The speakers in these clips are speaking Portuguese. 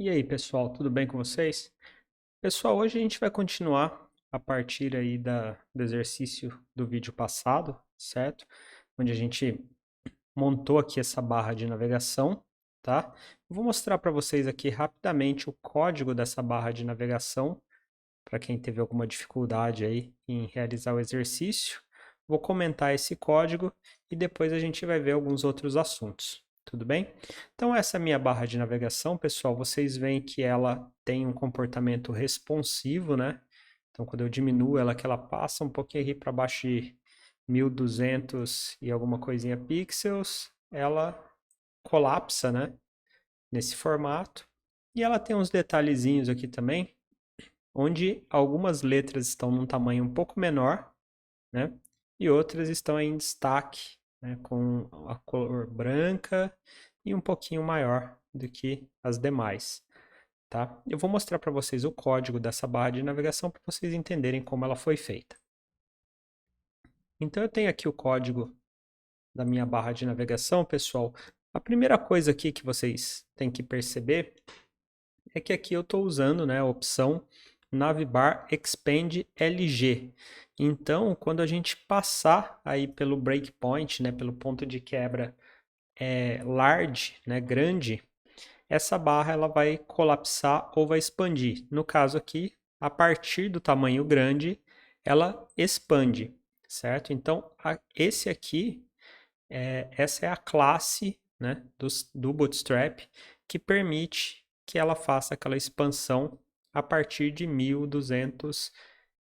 E aí, pessoal, tudo bem com vocês? Pessoal, hoje a gente vai continuar a partir aí do exercício do vídeo passado, certo? Onde a gente montou aqui essa barra de navegação, tá? Eu vou mostrar para vocês aqui rapidamente o código dessa barra de navegação, para quem teve alguma dificuldade aí em realizar o exercício. Vou comentar esse código e depois a gente vai ver alguns outros assuntos. Tudo bem? Então, essa é a minha barra de navegação, pessoal. Vocês veem que ela tem um comportamento responsivo, né? Então, quando eu diminuo ela, que ela passa um pouquinho aqui para baixo de 1200 e alguma coisinha pixels, ela colapsa, né? Nesse formato. E ela tem uns detalhezinhos aqui também, onde algumas letras estão num tamanho um pouco menor, né? E outras estão em destaque, né? Com a cor branca e um pouquinho maior do que as demais, tá? Eu vou mostrar para vocês o código dessa barra de navegação para vocês entenderem como ela foi feita. Então eu tenho aqui o código da minha barra de navegação, pessoal. A primeira coisa aqui que vocês têm que perceber é que aqui eu estou usando, né, a opção Navbar Expand LG. Então, quando a gente passar aí pelo breakpoint, né, pelo ponto de quebra large, né, grande, essa barra ela vai colapsar ou vai expandir. No caso aqui, a partir do tamanho grande, ela expande, certo? Então, esse aqui, essa é a classe, né, do Bootstrap que permite que ela faça aquela expansão a partir de 1200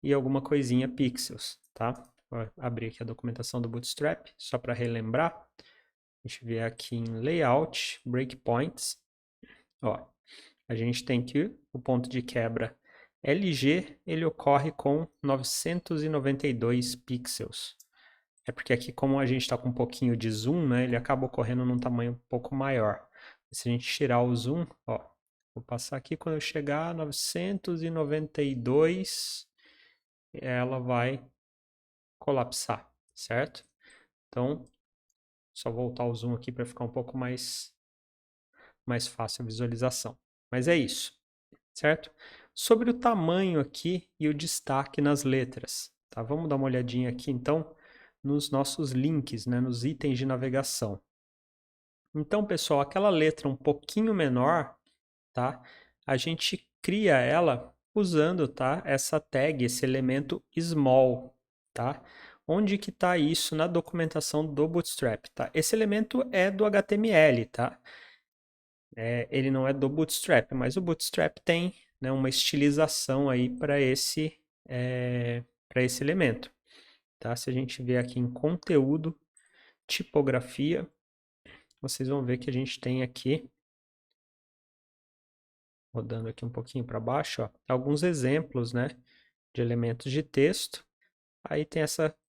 e alguma coisinha pixels, tá? Vou abrir aqui a documentação do Bootstrap, só para relembrar. A gente vier aqui em Layout, Breakpoints. Ó, a gente tem que o ponto de quebra LG, ele ocorre com 992 pixels. É porque aqui, como a gente está com um pouquinho de zoom, né, ele acaba ocorrendo num tamanho um pouco maior. Se a gente tirar o zoom, ó, vou passar aqui, quando eu chegar a 992, ela vai colapsar, certo? Então, só voltar o zoom aqui para ficar um pouco mais fácil a visualização. Mas é isso, certo? Sobre o tamanho aqui e o destaque nas letras, tá? Vamos dar uma olhadinha aqui, então, nos nossos links, né, nos itens de navegação. Então, pessoal, aquela letra um pouquinho menor, tá? A gente cria ela usando, tá? Essa tag, esse elemento small, tá? Onde que está isso na documentação do Bootstrap, tá? Esse elemento é do HTML, tá? Ele não é do Bootstrap, mas o Bootstrap tem, né, uma estilização aí para esse elemento, tá? Se a gente vier aqui em conteúdo, tipografia, vocês vão ver que a gente tem aqui, rodando aqui um pouquinho para baixo, ó, alguns exemplos, né, de elementos de texto. Aí tem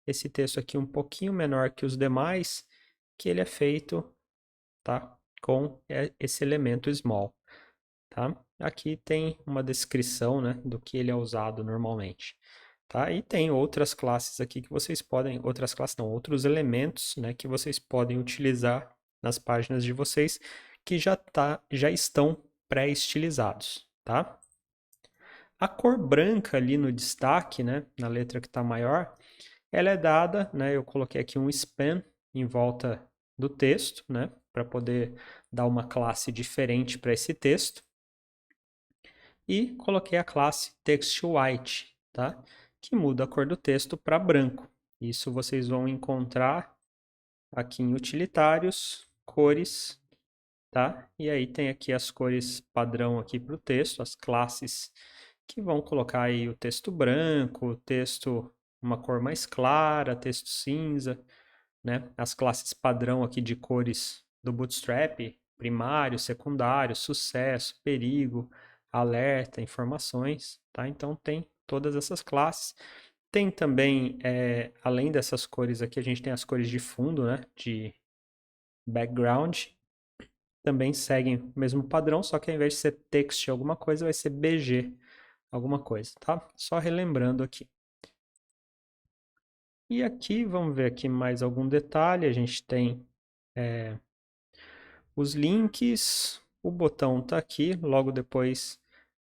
esse texto aqui um pouquinho menor que os demais, que ele é feito, tá, com esse elemento small, tá? Aqui tem uma descrição, né, do que ele é usado normalmente, tá? E tem outras classes aqui que vocês podem, outras classes não, outros elementos, né, que vocês podem utilizar nas páginas de vocês que já estão pré-estilizados, tá? A cor branca ali no destaque, né, na letra que está maior, ela é dada, né, eu coloquei aqui um span em volta do texto, né, para poder dar uma classe diferente para esse texto. E coloquei a classe TextWhite, tá? Que muda a cor do texto para branco. Isso vocês vão encontrar aqui em utilitários, cores, tá? E aí tem aqui as cores padrão aqui para o texto, as classes que vão colocar aí o texto branco, o texto uma cor mais clara, texto cinza, né? As classes padrão aqui de cores do Bootstrap, primário, secundário, sucesso, perigo, alerta, informações, tá? Então tem todas essas classes. Tem também, além dessas cores aqui, a gente tem as cores de fundo, né? De background, também seguem o mesmo padrão, só que ao invés de ser text alguma coisa, vai ser BG alguma coisa, tá? Só relembrando aqui. E aqui, vamos ver aqui mais algum detalhe, a gente tem os links, o botão está aqui, logo depois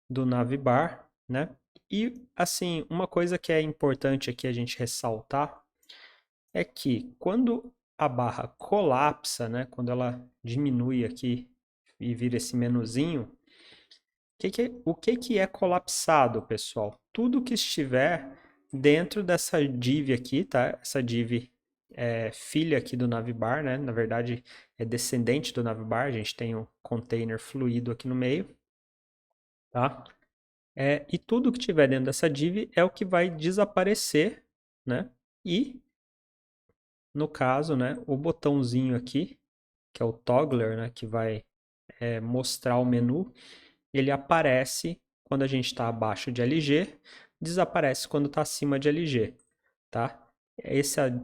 do navbar, né? E, assim, uma coisa que é importante aqui a gente ressaltar é que quando a barra colapsa, né? Quando ela diminui aqui e vira esse menuzinho, o que é colapsado, pessoal? Tudo que estiver dentro dessa div aqui, tá? Essa div é filha aqui do navbar, né? Na verdade, é descendente do navbar. A gente tem um container fluido aqui no meio, tá? E tudo que tiver dentro dessa div é o que vai desaparecer, né? E, no caso, né, o botãozinho aqui, que é o toggler, né, que vai mostrar o menu, ele aparece quando a gente está abaixo de LG, desaparece quando está acima de LG, tá?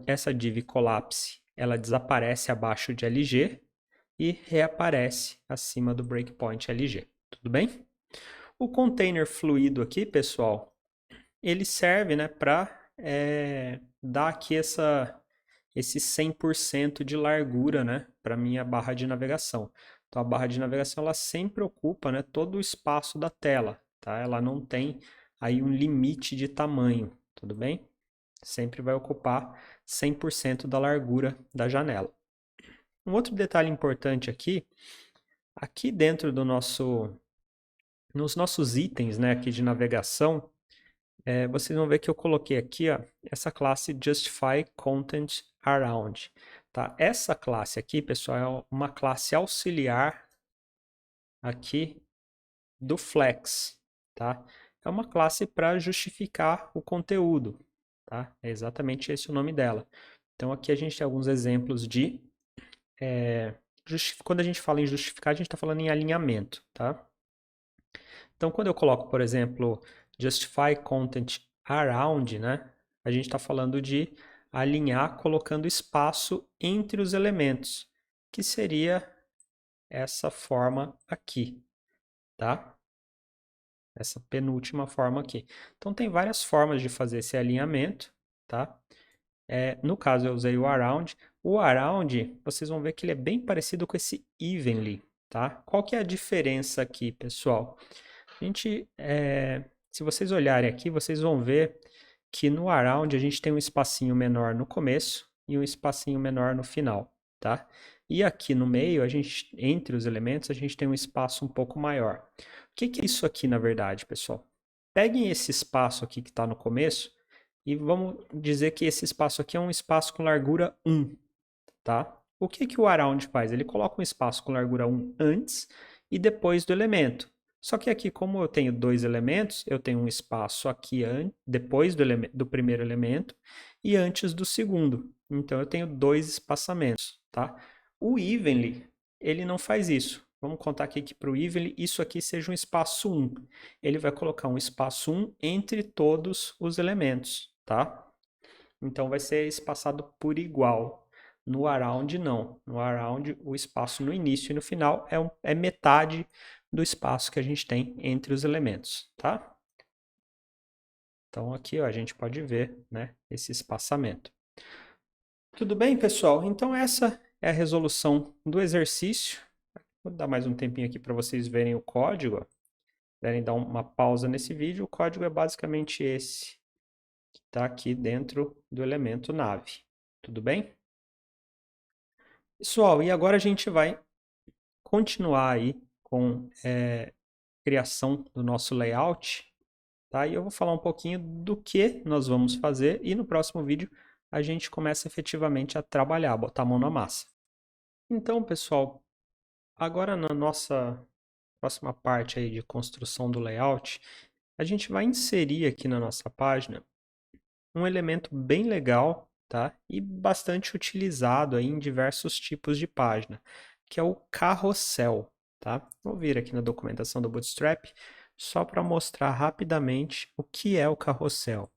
Essa div collapse, ela desaparece abaixo de LG e reaparece acima do breakpoint LG, tudo bem? O container fluido aqui, pessoal, ele serve, né, para dar aqui esse 100% de largura, né, para minha barra de navegação. Então a barra de navegação ela sempre ocupa, né, todo o espaço da tela, tá? Ela não tem aí um limite de tamanho, tudo bem? Sempre vai ocupar 100% da largura da janela. Um outro detalhe importante aqui dentro nos nossos itens, né, aqui de navegação, vocês vão ver que eu coloquei aqui, ó, essa classe Justify Content Around. Tá? Essa classe aqui, pessoal, é uma classe auxiliar aqui do Flex. Tá? É uma classe para justificar o conteúdo. Tá? É exatamente esse o nome dela. Então aqui a gente tem alguns exemplos de... quando a gente fala em justificar, a gente está falando em alinhamento. Tá? Então quando eu coloco, por exemplo, Justify Content Around, né? A gente está falando de alinhar colocando espaço entre os elementos, que seria essa forma aqui, tá? Essa penúltima forma aqui. Então tem várias formas de fazer esse alinhamento, tá? No caso eu usei o around. O around, vocês vão ver que ele é bem parecido com esse evenly, tá? Qual que é a diferença aqui, pessoal? Se vocês olharem aqui, vocês vão ver que no around a gente tem um espacinho menor no começo e um espacinho menor no final, tá? E aqui no meio, entre os elementos, a gente tem um espaço um pouco maior. O que é isso aqui, na verdade, pessoal? Peguem esse espaço aqui que está no começo e vamos dizer que esse espaço aqui é um espaço com largura 1, tá? O que o around faz? Ele coloca um espaço com largura 1 antes e depois do elemento. Só que aqui, como eu tenho dois elementos, eu tenho um espaço aqui depois do primeiro elemento e antes do segundo. Então, eu tenho dois espaçamentos, tá? O evenly, ele não faz isso. Vamos contar aqui que para o evenly, isso aqui seja um espaço 1. Ele vai colocar um espaço 1 entre todos os elementos, tá? Então, vai ser espaçado por igual. No around, não. No around, o espaço no início e no final é metade do espaço que a gente tem entre os elementos, tá? Então, aqui ó, a gente pode ver, né, esse espaçamento. Tudo bem, pessoal? Então, essa é a resolução do exercício. Vou dar mais um tempinho aqui para vocês verem o código. Se quiserem dar uma pausa nesse vídeo, o código é basicamente esse, que está aqui dentro do elemento nave. Tudo bem? Pessoal, e agora a gente vai continuar aí com criação do nosso layout, tá? E eu vou falar um pouquinho do que nós vamos fazer e no próximo vídeo a gente começa efetivamente a trabalhar, botar a mão na massa. Então, pessoal, agora na nossa próxima parte aí de construção do layout, a gente vai inserir aqui na nossa página um elemento bem legal, tá? E bastante utilizado aí em diversos tipos de página, que é o carrossel, tá? Vou vir aqui na documentação do Bootstrap só para mostrar rapidamente o que é o carrossel,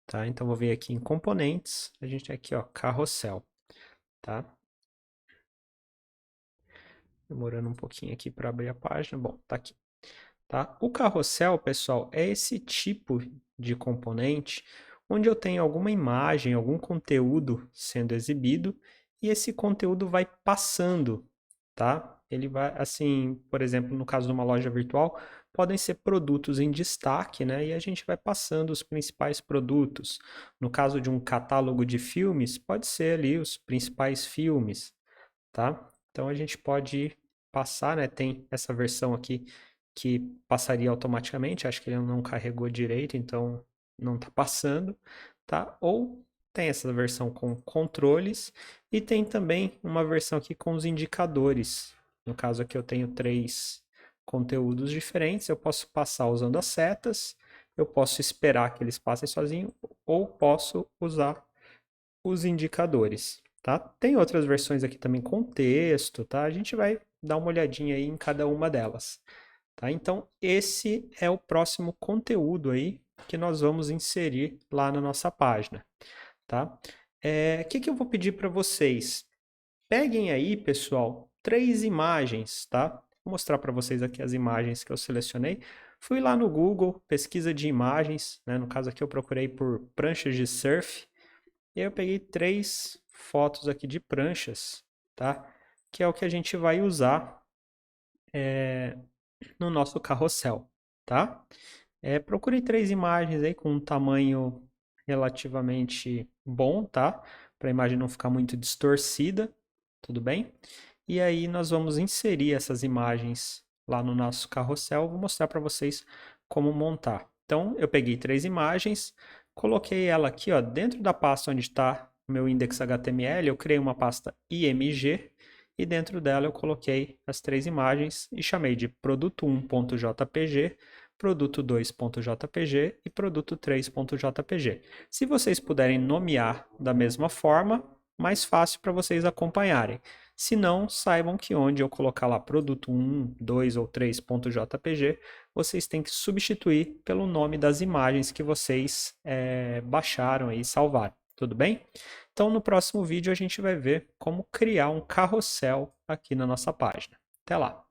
tá? Então vou vir aqui em componentes, a gente tem aqui, ó, carrossel, tá? Demorando um pouquinho aqui para abrir a página. Bom, tá aqui. Tá? O carrossel, pessoal, é esse tipo de componente onde eu tenho alguma imagem, algum conteúdo sendo exibido e esse conteúdo vai passando, tá? Ele vai, assim, por exemplo, no caso de uma loja virtual, podem ser produtos em destaque, né? E a gente vai passando os principais produtos. No caso de um catálogo de filmes, pode ser ali os principais filmes, tá? Então a gente pode passar, né? Tem essa versão aqui que passaria automaticamente, acho que ele não carregou direito, então não está passando, tá? Ou tem essa versão com controles e tem também uma versão aqui com os indicadores. No caso aqui eu tenho 3 conteúdos diferentes, eu posso passar usando as setas, eu posso esperar que eles passem sozinho ou posso usar os indicadores, tá? Tem outras versões aqui também com texto, tá? A gente vai dar uma olhadinha aí em cada uma delas, tá? Então, esse é o próximo conteúdo aí que nós vamos inserir lá na nossa página, tá? O que eu vou pedir para vocês? Peguem aí, pessoal, 3 imagens, tá? Vou mostrar para vocês aqui as imagens que eu selecionei. Fui lá no Google, pesquisa de imagens, né? No caso aqui eu procurei por pranchas de surf. E aí eu peguei 3 fotos aqui de pranchas, tá? Que é o que a gente vai usar no nosso carrossel, tá? Procurei 3 imagens aí com um tamanho relativamente bom, tá? Para a imagem não ficar muito distorcida, tudo bem? E aí nós vamos inserir essas imagens lá no nosso carrossel. Vou mostrar para vocês como montar. Então, eu peguei 3 imagens, coloquei ela aqui, ó, dentro da pasta onde está o meu index HTML, eu criei uma pasta IMG e dentro dela eu coloquei as 3 imagens e chamei de produto1.jpg, produto2.jpg e produto3.jpg. Se vocês puderem nomear da mesma forma, mais fácil para vocês acompanharem. Se não, saibam que onde eu colocar lá produto 1, 2 ou 3.jpg, vocês têm que substituir pelo nome das imagens que vocês baixaram e salvaram. Tudo bem? Então, no próximo vídeo a gente vai ver como criar um carrossel aqui na nossa página. Até lá!